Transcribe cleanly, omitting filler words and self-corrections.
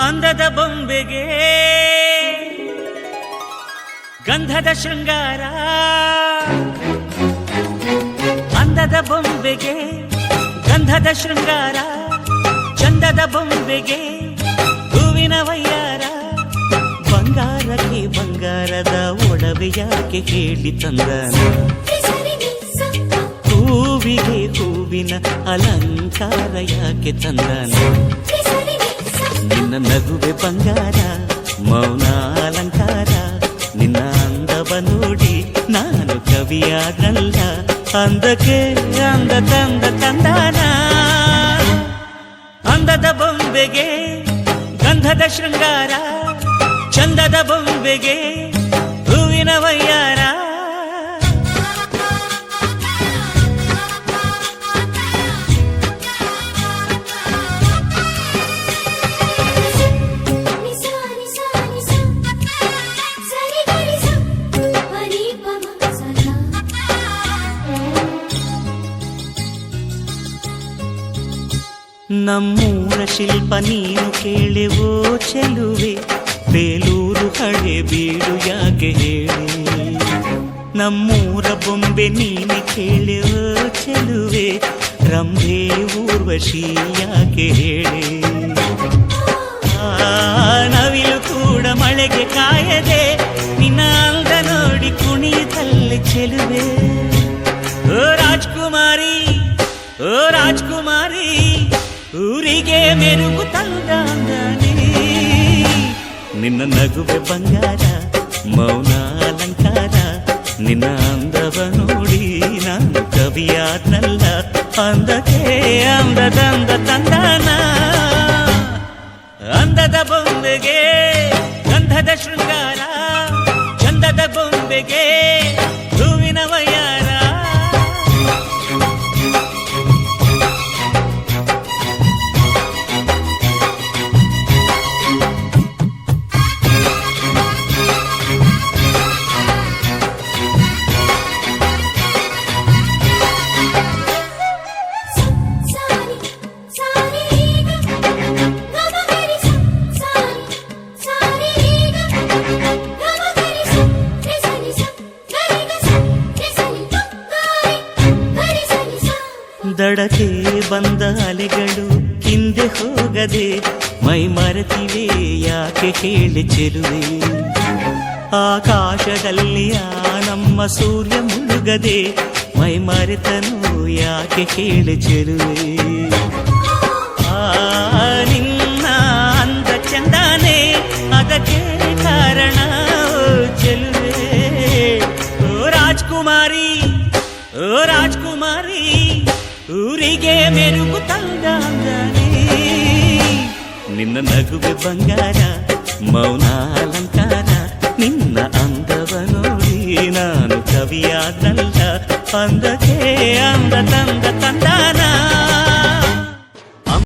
ಅಂದದ ಬೊಂಬೆಗೆ ಗಂಧದ ಶೃಂಗಾರ, ಅಂದದ ಬೊಂಬೆಗೆ ಗಂಧದ ಶೃಂಗಾರ, ಚಂದದ ಬೊಂಬೆಗೆ ಹೂವಿನ ವಯ್ಯಾರ. ಬಂಗಾರಕ್ಕೆ ಬಂಗಾರದ ಒಡವೆ ಯಾಕೆ ಹೇಳಿ ತಂದನ, ಹೂವಿಗೆ ಹೂವಿನ ಅಲಂಕಾರ ಯಾಕೆ ತಂದನ. ನಿನ್ನ ನಗುವೆ ಬಂಗಾರ, ಮೌನ ಅಲಂಕಾರ, ನಿನ್ನ ಅಂದವ ನೋಡಿ ನಾನು ಕವಿಯಾಗಲ್ಲ. ಅಂದಕ್ಕೆ ಅಂದ ತಂದ ತಂದಾನ, ಅಂದದ ಬೊಂಬೆಗೆ ಗಂಧದ ಶೃಂಗಾರ, ಚಂದದ ಬೊಂಬೆಗೆ ಹೂವಿನ ವಯ್ಯಾರ. ನಮ್ಮೂರ ಶಿಲ್ಪ ನೀನು ಕೇಳೆವೋ ಚೆಲುವೆ, ಬೇಲೂರು ಹಳೆ ಬೀಡು ಯಾಕೆ ಹೇಳಿ. ನಮ್ಮೂರ ಬೊಂಬೆ ನೀನು ಕೇಳೆವೋ ಚೆಲುವೆ, ರಂಭೆ ಊರ್ವಶಿ ಯಾಕೆ ಹೇಳಿ. ನವಿಲು ಕೂಡ ಮಳೆಗೆ ಕಾಯದೆ ನಿನ್ನ ಅಂದ ನೋಡಿ ಕುಣಿಯುತ್ತಲ್ಲಿ ಚೆಲುವೆ. ಓ ರಾಜ್ಕುಮಾರಿ, ಓ ರಾಜ್ಕುಮಾರಿ, ಊರಿಗೆ ಮೆರುಗು ತಂದಾನೆ. ನಿನ್ನ ನಗುವೆ ಬಂಗಾರ, ಮೌನ ಅಲಂಕಾರ, ನಿನ್ನ ಅಂದವ ನೋಡಿ ನಾನು ಕವಿಯಾದ್ನಲ್ಲ. ಅಂದಕ್ಕೆ ಅಂದದಂದ ತಂದಾನ, ಅಂದದ ಬೊಂಬೆಗೆ ಗಂಧದ ಶೃಂಗಾರ, ಚಂದದ ಬೊಂಬೆಗೆ ಹೂವಿನ ವಯ್ಯಾರ. ದಡಕ್ಕೆ ಬಂದ ಅಲೆಗಳು ಹಿಂದೆ ಹೋಗದೆ ಮೈ ಮರೆತಿವೆ ಯಾಕೆ ಹೇಳಿ ಚೆಲುವೆ. ಆಕಾಶದಲ್ಲಿ ಆ ನಮ್ಮ ಸೂರ್ಯ ಮುಳುಗದೆ ಮೈ ಮರೆತನು ಯಾಕೆ ಹೇಳಿ ಚೆಲುವೆ. ನಿನ್ನ ಅಂದ ಚಂದಾನೆ ಅದಕ್ಕೆ ಕಾರಣ ಚೆಲುವೆ. ಓ ರಾಜ್ಕುಮಾರಿ, ಓ ರಾಜ್ಕುಮಾರಿ, ಊರಿಗೆ ಮೆರುಗು ತಂದಾನೆ. ನಿನ್ನ ನಗುವೆ ಬಂಗಾರ, ಮೌನ ಅಲಂಕಾರ, ನಿನ್ನ ಅಂದವ ನೋಡಿ ನಾನು ಕವಿಯಾದಲ್ಲ. ಅಂದಕ್ಕೆ ಅಂದ ತಂದ ತಂದಾನ.